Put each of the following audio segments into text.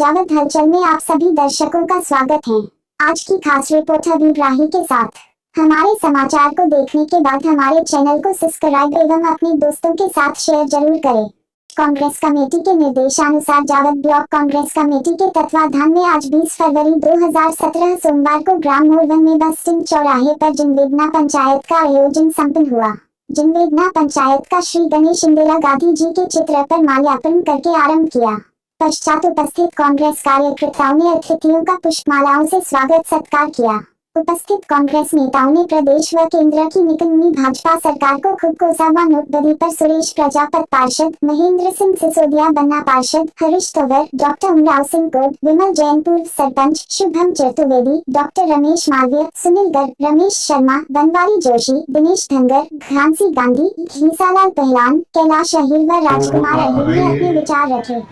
जावद हलचल में आप सभी दर्शकों का स्वागत है। आज की खास रिपोर्ट हबीब राही के साथ। हमारे समाचार को देखने के बाद हमारे चैनल को सब्सक्राइब एवं अपने दोस्तों के साथ शेयर जरूर करें। कांग्रेस कमेटी के निर्देशानुसार जावद ब्लॉक कांग्रेस कमेटी के तत्वाधान में आज 20 फरवरी 2017 सोमवार को ग्राम मोरवन में बस स्टैंड चौराहे पर जनवेदना पंचायत का आयोजन संपन्न हुआ। जनवेदना पंचायत का श्री गणेश इंदिरा गांधी जी के चित्र पर माल्यार्पण करके आरंभ किया। पश्चात उपस्थित कांग्रेस कार्यकर्ताओं ने अतिथियों का पुष्पमालाओं से स्वागत सत्कार किया। उपस्थित कांग्रेस नेताओं ने प्रदेश व केंद्र की निकम्मी भाजपा सरकार को खूब कोसा व नोटबंदी पर सुरेश प्रजापत पार्षद, महेंद्र सिंह सिसोदिया बन्ना पार्षद, हरीश तोवर, डॉक्टर उमराव सिंह कोट, विमल जैन पूर्व सरपंच, शुभम चतुर्वेदी, डॉक्टर रमेश मालवीय, सुनील गर्ग, रमेश शर्मा, बनवारी जोशी, दिनेश धनगर, घांसी गांधी, घीसालाल पहलान, कैलाश अहिर व राजकुमार अहिर ने अपने विचार रखे।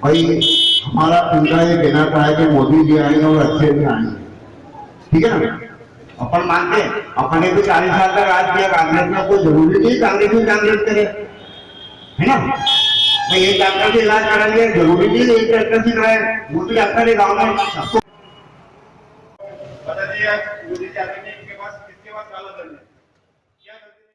हमारा उनका ये कहना था है कि मोदी जी आएंगे और अच्छे से आएंगे, ठीक है ना। अपन मानते हैं, अपने भी 40 साल तक राज किया कांग्रेस में, कोई जरूरी नहीं कांग्रेस में कांग्रेस करे, है ना। मैं ये डॉक्टर से इलाज कराएंगे, जरूरी नहीं एक डॉक्टर से कराए, वो भी डॉक्टर है गाँव में सबको बता दिया। मोदी जी आगे इनके पास किसके पास काला धन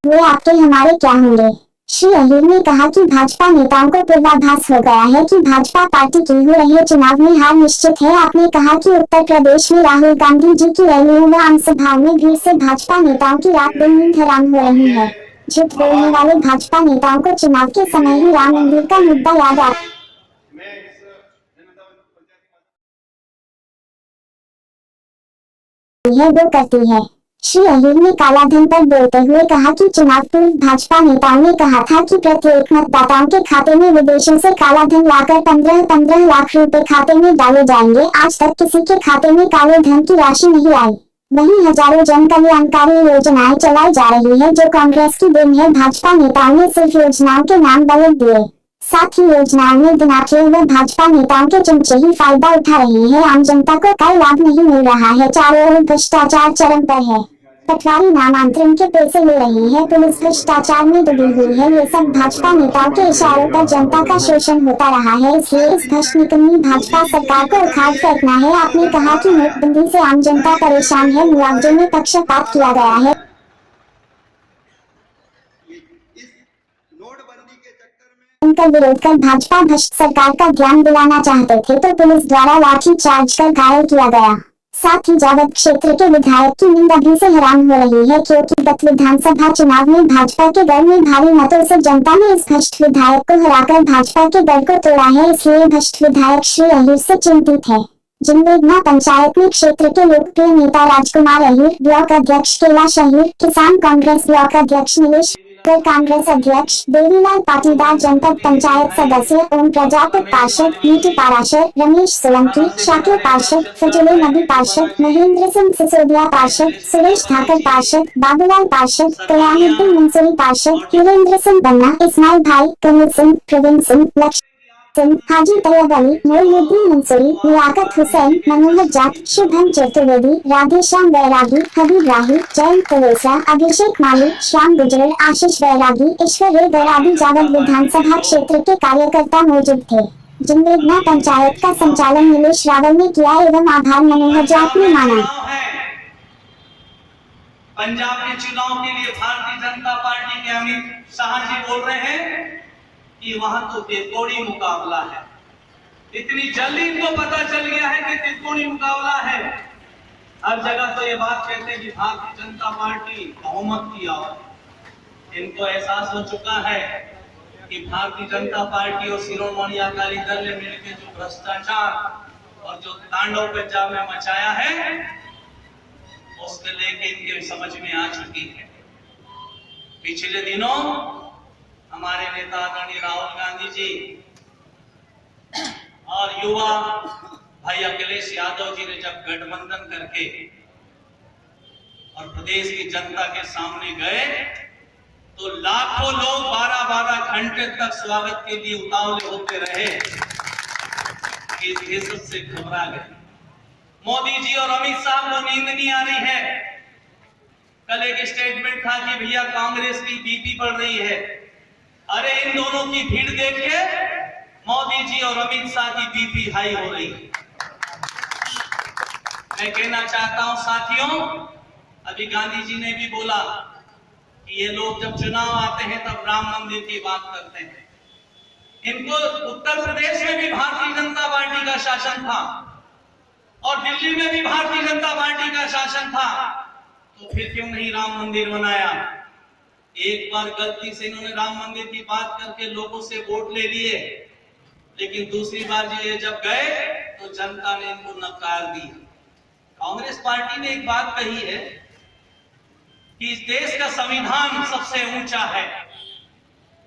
है, वे आपके हमारे क्या होंगे। श्री अहिर ने कहा कि भाजपा नेताओं को पूर्वाभास हो गया है कि भाजपा पार्टी की हो रहे चुनाव में हार निश्चित है। आपने कहा कि उत्तर प्रदेश में राहुल गांधी जी की रैलियों व आम सभाओं में भीड़ से भाजपा नेताओं की रात दिन नींद हराम हो रही है। झूठ बोलने वाले भाजपा नेताओं को चुनाव के समय ही राम मंदिर का मुद्दा याद आता है, वो करती है। श्री अहिर ने काला धन पर बोलते हुए कहा कि चुनाव पूर्व भाजपा नेताओं ने कहा था कि प्रत्येक मतदाताओं के खाते में विदेशों से काला धन लाकर 15-15 लाख रुपए खाते में डाले जाएंगे। आज तक किसी के खाते में काले धन की राशि नहीं आई। वहीं हजारों जन कल्याणकारी योजनाएं चलाई जा रही है जो कांग्रेस की देन है। भाजपा नेताओं ने सिर्फ योजनाओं के नाम बदल दिए, साथ ही योजनाओं में दिनांकें व भाजपा नेताओं के चमचे ही फायदा उठा रहे हैं। आम जनता को कोई लाभ नहीं मिल रहा है। चारों ओर भ्रष्टाचार चरम पर है। पटवारी नामांतरण के पैसे ले रहे हैं, पुलिस भ्रष्टाचार में डूबी हुई है। ये सब भाजपा नेताओं के इशारों पर जनता का शोषण होता रहा है। इसलिए इस भ्रष्ट निकम्मी भाजपा सरकार को उखाड़ फेंकना है। आपने कहा कि नोटबंदी से आम जनता परेशान है, मुआवजे में पक्षपात किया गया है। उनका विरोध कर भाजपा भ्रष्ट सरकार का ध्यान दिलाना चाहते थे तो पुलिस द्वारा लाठी चार्ज कर घायल किया गया। साथ ही जावद क्षेत्र के विधायक की नींद अभी से हराम हो रही है क्योंकि गत विधानसभा चुनाव में भाजपा के गढ़ में भारी मतों से जनता ने इस भ्रष्ट विधायक को हराकर भाजपा के गढ़ को तोड़ा है। इसलिए भ्रष्ट विधायक श्री अहिर से चिंतित है। जनवेदना पंचायत में क्षेत्र के लोकप्रिय नेता राजकुमार अहिर, ब्लॉक अध्यक्ष कैलाश अहिर, किसान कांग्रेस ब्लॉक अध्यक्ष नीलेश, कांग्रेस अध्यक्ष देवीलाल पाटीदार, जनपद पंचायत सदस्य ओम प्रजापत पार्षद, नीतू पाराशर, रमेश सोलंकी, शाकिर पार्षद, फजुले नबी पार्षद, महेंद्र सिंह सिसोदिया पार्षद, सुरेश ठाकर पार्षद, बाबूलाल पार्षद, कल्याणुद्दीन मंसूरी पार्षद, वीरेंद्र सिंह बन्ना, इस्माइल भाई, कमल सिंह, प्रवीण सिंह, लक्ष्य सिंह, हाजी तैयब अली, मोइनुद्दीन मंसूरी, लियाकत हुसैन, मनोहर जाट, शुभम चतुर्वेदी, राधेश्याम बैरागी, हबीब राही, जयंत कलेसा, अभिषेक माली, श्याम गुजर, आशीष बैरागी, ईश्वर रेगर आदि जावद विधानसभा क्षेत्र के कार्यकर्ता मौजूद थे। जनवेदना पंचायत का संचालन नीलेश रावल ने किया एवं आभार मनोहर जाट ने माना। पंजाब के चुनाव के लिए भारतीय जनता पार्टी के अमित शाह जी बोल रहे हैं कि वहां तो त्रिकोणीय मुकाबला है। इतनी जल्दी इनको पता चल गया है कि त्रिकोणीय मुकाबला है। हर जगह तो ये बात कहते हैं कि भारतीय जनता पार्टी बहुमत की ओर। इनको एहसास हो चुका है कि भारतीय जनता पार्टी और शिरोमणि अकाली दल ने मिलकर जो भ्रष्टाचार और जो तांडव पंजाब में मचाया है उसके लेके इनके समझ में आ चुकी है। पिछले दिनों हमारे नेता आदरणीय राहुल गांधी जी और युवा भाई अखिलेश यादव जी ने जब गठबंधन करके और प्रदेश की जनता के सामने गए तो लाखों लोग 12-12 घंटे तक स्वागत के लिए उतावले होते रहे। इस हिस्से से घबरा गए। मोदी जी और अमित शाह को नींद नहीं आ रही है। कल एक स्टेटमेंट था कि भैया कांग्रेस की बीपी बढ़ रही है। अरे इन दोनों की भीड़ देख के मोदी जी और अमित शाह की बीपी हाई हो रही है। मैं कहना चाहता हूं साथियों, अभी गांधी जी ने भी बोला कि ये लोग जब चुनाव आते हैं तब राम मंदिर की बात करते हैं। इनको उत्तर प्रदेश में भी भारतीय जनता पार्टी का शासन था और दिल्ली में भी भारतीय जनता पार्टी का शासन था, तो फिर क्यों नहीं राम मंदिर बनाया? एक बार गलती से इन्होंने राम मंदिर की बात करके लोगों से वोट ले लिए, लेकिन दूसरी बार ये जब गए तो जनता ने इनको नकार दिया। कांग्रेस पार्टी ने एक बात कही है कि इस देश का संविधान सबसे ऊंचा है,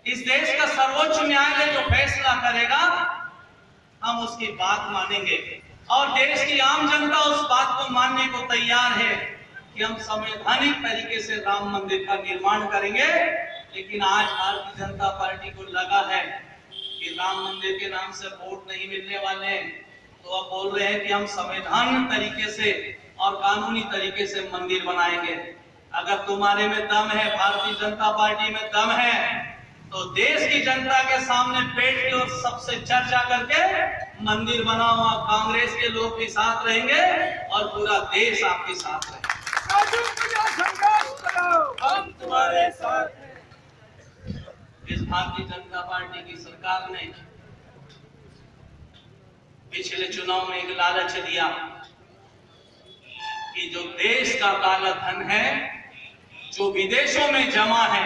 इस देश का सर्वोच्च न्यायालय जो फैसला करेगा हम उसकी बात मानेंगे, और देश की आम जनता उस बात को मानने को तैयार है कि हम संवैधानिक तरीके से राम मंदिर का निर्माण करेंगे। लेकिन आज भारतीय जनता पार्टी को लगा है कि राम मंदिर के नाम से वोट नहीं मिलने वाले हैं, तो अब बोल रहे हैं कि हम संवैधानिक तरीके से और कानूनी तरीके से मंदिर बनाएंगे। अगर तुम्हारे में दम है, भारतीय जनता पार्टी में दम है, तो देश की जनता के सामने बैठ के और सबसे चर्चा करके मंदिर बनाओ। आप कांग्रेस के लोग भी साथ रहेंगे और पूरा देश आपके साथ रहेगा। हम तुम्हारे साथ हैं। इस भारतीय जनता पार्टी की सरकार ने पिछले चुनाव में एक लालच दिया कि जो देश का काला धन है, जो विदेशों में जमा है,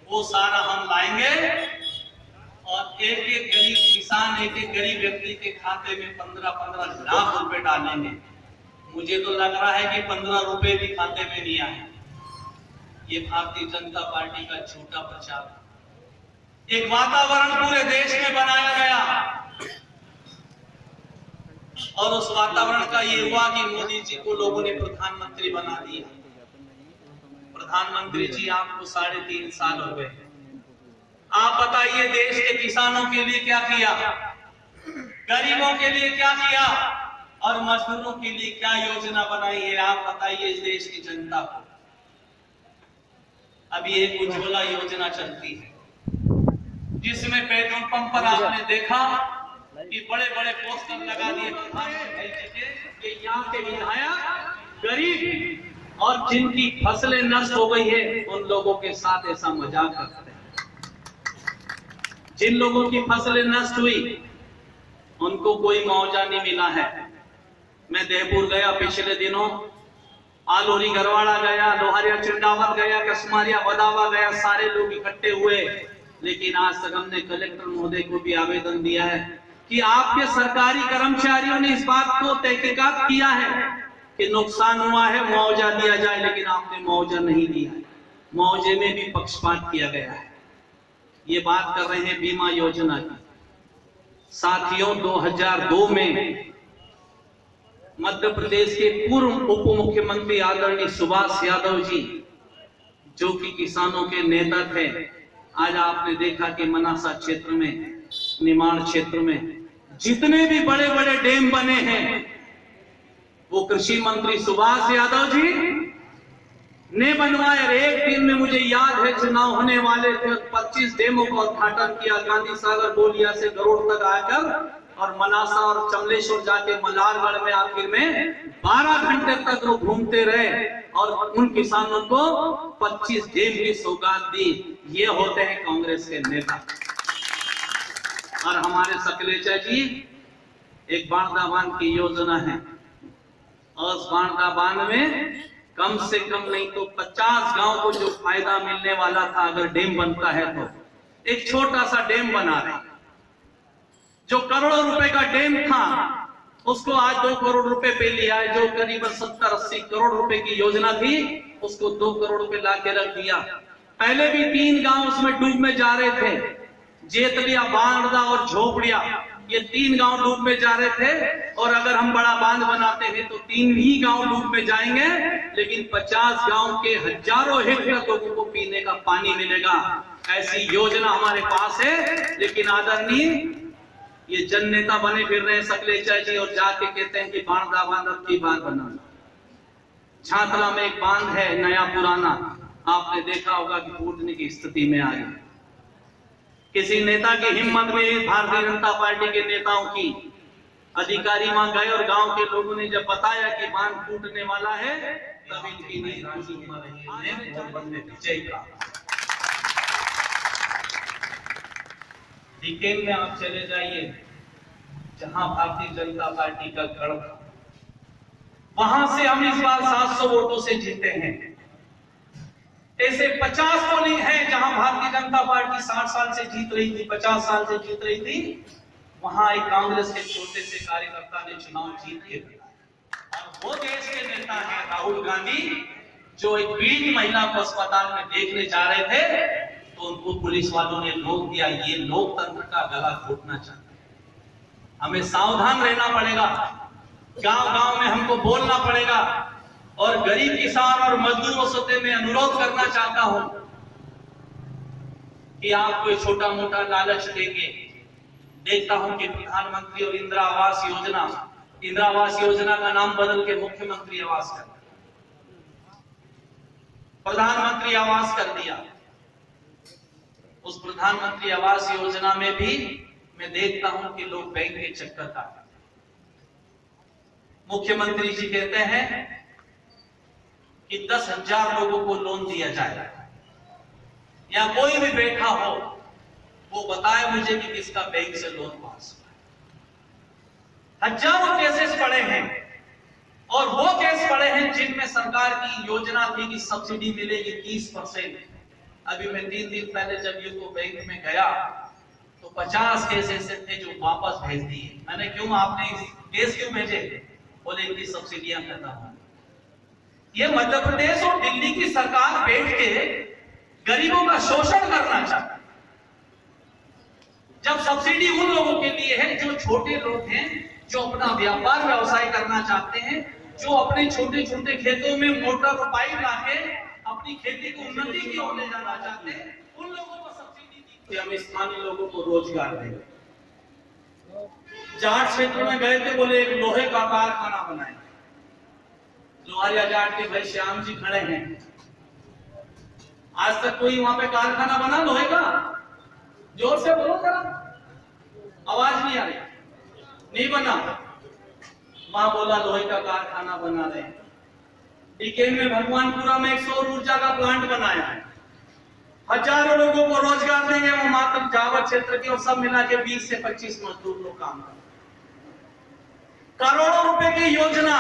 वो सारा हम लाएंगे और एक एक गरीब किसान, एक एक गरीब व्यक्ति के खाते में 15-15 लाख रुपए डालेंगे। मुझे तो लग रहा है कि 15 रुपए भी खाते में नहीं आए। ये भारतीय जनता पार्टी का झूठा प्रचार। एक वातावरण पूरे देश में बनाया गया और उस वातावरण का ये हुआ कि मोदी जी को लोगों ने प्रधानमंत्री बना दिया। प्रधानमंत्री जी आपको 3.5 साल हो गए, आप बताइए देश के किसानों के लिए क्या किया, गरीबों के लिए क्या किया और मजदूरों के लिए क्या योजना बनाई है? आप बताइए इस देश की जनता को। अभी एक उज्ज्वला योजना चलती है जिसमें पेट्रोल पंप पर आपने देखा कि बड़े बड़े पोस्टर लगा दिए प्रधानमंत्री जी के, यहाँ के विधायक गरीब और जिनकी फसलें नष्ट हो गई है उन लोगों के साथ ऐसा मजाक करते हैं। जिन लोगों की फसलें नष्ट हुई उनको कोई मुआवजा नहीं मिला है। मैं देहपुर गया पिछले दिनों, आलोरी गरवाड़ा गया, लोहारिया चिंडावत गया, कसमारिया बदावा गया, सारे लोग इकट्ठे हुए। लेकिन आज तक हमने कलेक्टर महोदय को भी आवेदन दिया है कि आपके सरकारी कर्मचारियों ने इस बात को तहकीकात किया है कि नुकसान हुआ है, मुआवजा दिया जाए, लेकिन आपने मुआवजा नहीं दिया है। मुआवजे में भी पक्षपात किया गया है। ये बात कर रहे हैं बीमा योजना की। साथियों, 2002 में मध्य प्रदेश के पूर्व उप मुख्यमंत्री आदरणीय सुभाष यादव जी, जो कि किसानों के नेता थे, आज आपने देखा कि मनासा क्षेत्र में, निमाड़ क्षेत्र में जितने भी बड़े बड़े डैम बने हैं वो कृषि मंत्री सुभाष यादव जी ने बनवाए। एक दिन में मुझे याद है चुनाव होने वाले थे, 25 डैमों का उद्घाटन किया। गांधी सागर गोलिया से गरुड़ तक आकर और मनासा और चमलेश्वर जाके मलारगढ़ में आखिर में 12 घंटे तक वो घूमते रहे और उन किसानों को 25 डैम की सौगात दी। ये होते हैं कांग्रेस के नेता। और हमारे सकलेचा जी, एक बाणदा बांध की योजना है और उस बाणदा बांध में कम से कम नहीं तो 50 गांव को जो फायदा मिलने वाला था, अगर डैम बनता है तो एक छोटा सा डैम बना रहे। जो करोड़ों रुपए का डैम था उसको आज 2 करोड़ रुपए पे लिया है। जो करीबन 70-80 करोड़ रुपए की योजना थी उसको 2 करोड़ रुपए ला के रख दिया। पहले भी 3 गांव उसमें डूब में जा रहे थे, जेतलिया, बांगड़ा और झोपड़िया, ये 3 गांव डूब में जा रहे थे। और अगर हम बड़ा बांध बनाते हैं तो 3 ही गांव डूब में जाएंगे, लेकिन 50 गांव के हजारों हेक्टेयर लोगों को पीने का पानी मिलेगा। ऐसी योजना हमारे पास है। लेकिन आदरणीय ये जन नेता बने फिर रहे सकलेचा जी और जाके कहते हैं कि बांधा बांध अब की बात बनाना। छातला में एक बांध है नया पुराना, आपने देखा होगा कि टूटने की स्थिति में आ गई। किसी नेता की हिम्मत में, भारतीय जनता पार्टी के नेताओं की, अधिकारी वहां गए और गांव के लोगों ने जब बताया कि बांध टूटने वाला है, तब इनकी नींद खुशी हो रही है। विजय का डिकेन में आप चले जाइए, जहां भारतीय जनता पार्टी का गढ़ था, वहां से हम इस बार 700 वोटों से जीते हैं। ऐसे 50 पोलिंग है जहां भारतीय जनता पार्टी 60 साल से जीत रही थी, 50 साल से जीत रही थी, वहां एक कांग्रेस के छोटे से कार्यकर्ता ने चुनाव जीत के दिया। और वो देश के नेता है राहुल गांधी, जो एक पीड़ित महिला को अस्पताल में देखने जा रहे थे, तो उनको पुलिस वालों ने रोक दिया। ये लोकतंत्र का गला घोटना चाहते हैं। हमें सावधान रहना पड़ेगा, गांव गांव में हमको बोलना पड़ेगा। और गरीब किसान और मजदूरों से मैं अनुरोध करना चाहता हूं कि आप कोई छोटा मोटा लालच देके, देखता हूं कि प्रधानमंत्री और इंदिरा आवास योजना का नाम बदल के मुख्यमंत्री आवास कर दिया, प्रधानमंत्री आवास कर दिया। उस प्रधानमंत्री आवास योजना में भी मैं देखता हूं कि लोग बैंक के चक्कर काटते। मुख्यमंत्री जी कहते हैं कि 10,000 लोगों को लोन दिया जाए, या कोई भी बैठा हो वो बताए मुझे कि किसका बैंक से लोन पास हुआ। हजारों केसेस पड़े हैं, और वो केस पड़े हैं जिनमें सरकार की योजना थी कि सब्सिडी मिलेगी 30%। अभी मैं 3 दिन पहले जब यूको बैंक में गया तो 50 केस ऐसे थे जो वापस भेज दिए। मैंने क्यों, आपने केस क्यों भेजे? बोले इनकी सब्सिडियां खत्म हो। ये मध्य प्रदेश और दिल्ली की सरकार बैठ के गरीबों का शोषण करना चाहती है। जब सब्सिडी उन लोगों के लिए है जो छोटे लोग हैं, जो अपना व्यापार व्यवसाय करना चाहते हैं, जो अपने छोटे छोटे खेतों में मोटर और पाइप लाके अपनी खेती को उन्नति की ओर ले जाना चाहते हैं, उन लोगों को सब्सिडी दी। हम स्थानीय लोगों को रोजगार देंगे। जाट क्षेत्र में गए थे, बोले एक लोहे का कारखाना बनाए। लोहारिया जाट के भाई श्याम जी खड़े हैं। आज तक कोई वहां पे कारखाना बना लोहे का? जोर से बोलो जरा, आवाज नहीं आ रही। नहीं बना। वहां बोला लोहे का कारखाना बना रहे हैं। डिकेन में भगवानपुरा में एक सौर ऊर्जा का प्लांट बनाया है, हजारों लोगों को रोजगार देंगे। वो मात्र जावर क्षेत्र के और सब मिला के 20 से 25 मजदूर लोग काम कर। करोड़ों रुपए की योजना,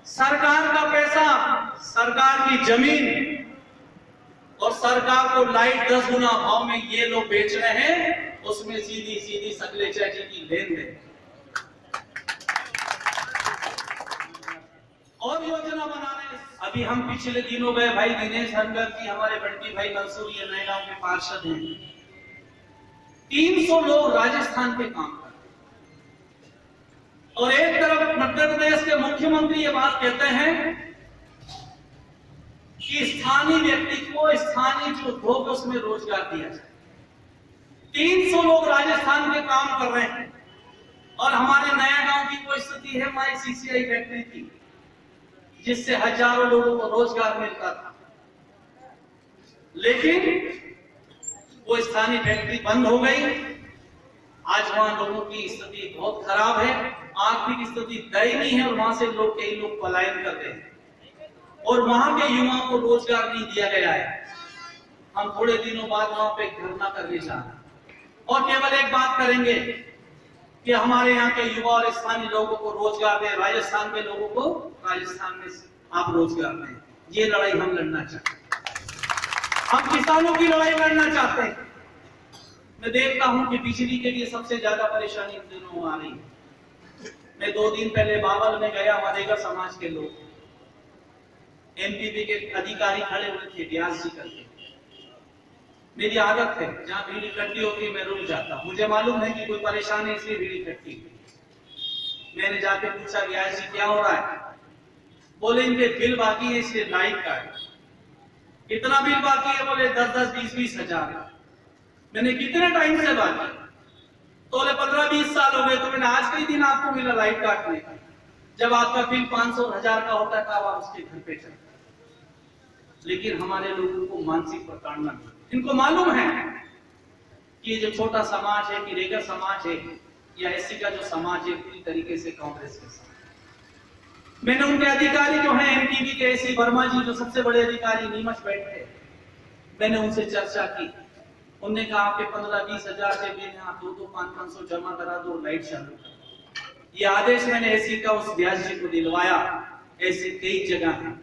सरकार का पैसा, सरकार की जमीन, और सरकार को लाइट 10 गुना भाव में ये लोग बेच रहे हैं। उसमें सीधी सीधी सकलेचा जी की लेन देन। और योजना बना रहे हैं। अभी हम पिछले दिनों गए, भाई दिनेश हरकर जी, हमारे बंटी भाई मंसूर, ये नए गांव के पार्षद हैं। 300 लोग राजस्थान के काम कर रहे हैं, और एक तरफ मध्य प्रदेश के मुख्यमंत्री ये बात कहते हैं कि स्थानीय व्यक्ति को स्थानीय जो उद्योग है उसमें रोजगार दिया जाए। 300 लोग राजस्थान के काम कर रहे हैं, और हमारे नया गांव की कोई स्थिति है, हमारी सीसीआई फैक्ट्री थी जिससे हजारों लोगों को रोजगार मिलता था, लेकिन वो स्थानीय फैक्ट्री बंद हो गई। आज वहां लोगों की स्थिति बहुत खराब है, आर्थिक स्थिति दयनीय है, और वहां से कई लोग पलायन कर रहे हैं, और वहां के युवाओं को रोजगार नहीं दिया गया है। हम थोड़े दिनों बाद वहां पे धरना करने जा रहे हैं, और केवल एक बात करेंगे कि हमारे यहाँ के युवा और स्थानीय लोगों को रोजगार दें, राजस्थान के लोगों को राजस्थान में आप रोजगार दें। ये लड़ाई हम लड़ना चाहते हैं। हम किसानों की लड़ाई लड़ना चाहते हैं। मैं देखता हूं कि बिजली के लिए सबसे ज्यादा परेशानी इन दिनों आ रही है। मैं 2 दिन पहले बावल में गया, मरेगा समाज के लोग, एमपीपी के अधिकारी खड़े हुए थे, ब्यास जी करके। मेरी आदत है, जहां भीड़ इकट्ठी होती है मैं रुक जाता हूं। मुझे मालूम है कि कोई परेशानी इसलिए भीड़ इकट्ठी हुई। मैंने जाके पूछा, ब्यास जी क्या हो रहा है? बोले इनके बिल बाकी है इसलिए लाइट का है। कितना बिल बाकी है? बोले 10-10, 20-20 हजार। मैंने कितने टाइम से बाकी? तो बोले 15-20 साल हो गए। तो मैंने आज के दिन आपको मिला लाइट काटने का। जब आपका बिल 500-1000 का होता है तब आप उसके घर पे चलते। लेकिन हमारे लोगों को मानसिक प्रताड़ना नहीं। इनको मालूम है कि जो छोटा समाज है, कि रेगर समाज है, या एससी का जो समाज है पूरी तरीके से कांग्रेस के साथ। मैंने उनके अधिकारी जो हैं एमटीवी के एसी वर्मा जी, जो सबसे बड़े अधिकारी नीमच बैठे, मैंने उनसे चर्चा की। उनने कहा आपके 15-20 हजार से भी आप 200-500 जमा करा दो, लाइट चालू कर दो। ये आदेश मैंने एसी का उस व्यास जी को दिलवाया। ऐसे कई जगह हैं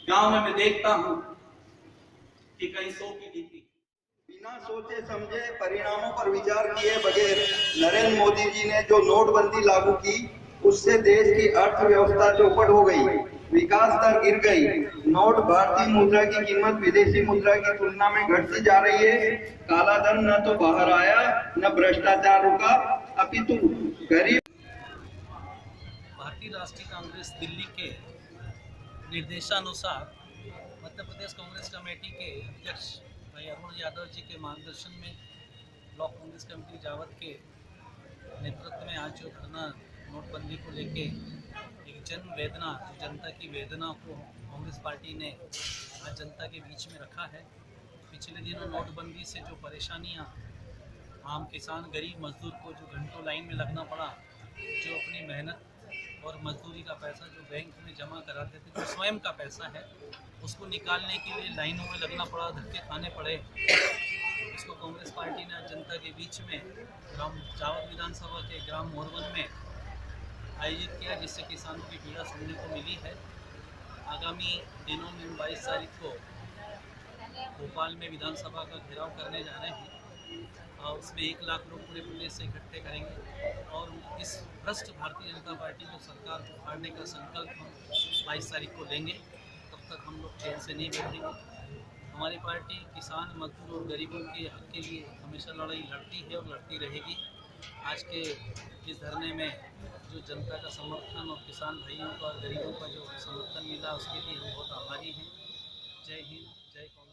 गांव में मैं देखता हूं कि कहीं 100 की डीपी बिना सोचे समझे परिणामों पर विचार किए बगैर नरेंद्र मोदी जी ने जो नोटबंदी लागू की, उससे देश की अर्थव्यवस्था चौपट हो गई, विकास दर गिर गई। नोट भारतीय मुद्रा की कीमत विदेशी मुद्रा की तुलना में घटती जा रही है। काला धन न तो बाहर आया, न भ्रष्टाचार रुका, अपितु गरीब। भारतीय राष्ट्रीय कांग्रेस दिल्ली के निर्देशानुसार मध्य प्रदेश कांग्रेस कमेटी के अध्यक्ष भाई अरुण यादव जी के मार्गदर्शन में ब्लॉक कांग्रेस कमेटी जावत के नेतृत्व में आज जो धरना नोटबंदी को लेके एक जन वेदना, जनता की वेदना को कांग्रेस पार्टी ने आज जनता के बीच में रखा है। पिछले दिनों नोटबंदी से जो परेशानियां आम किसान, गरीब मजदूर को जो घंटों लाइन में लगना पड़ा, जो अपनी मेहनत और मजदूरी का पैसा जो बैंक में जमा कराते थे, जो स्वयं का पैसा है, उसको निकालने के लिए लाइनों में लगना पड़ा, धक्के खाने पड़े। इसको कांग्रेस पार्टी ने जनता के बीच में ग्राम जावत विधानसभा के ग्राम मोरवन में आयोजित किया, जिससे किसानों की पीड़ा सुनने को मिली है। आगामी दिनों में 22 तारीख को भोपाल में विधानसभा का घेराव करने जा रहे हैं और उसमें 1 लाख लोग पूरे प्रदेश से इकट्ठे करेंगे और इस भ्रष्ट भारतीय जनता पार्टी को सरकार को उखाड़ने का संकल्प हम 22 तारीख को लेंगे। तब तक हम लोग चैन से नहीं बैठेंगे। हमारी पार्टी किसान, मजदूर और गरीबों के हक के लिए हमेशा लड़ाई लड़ती है और लड़ती रहेगी। आज के इस धरने में जो जनता का समर्थन और किसान भाइयों का, गरीबों का जो समर्थन मिला, उसके लिए हम बहुत आभारी हैं। जय हिंद, जय कांग्रेस।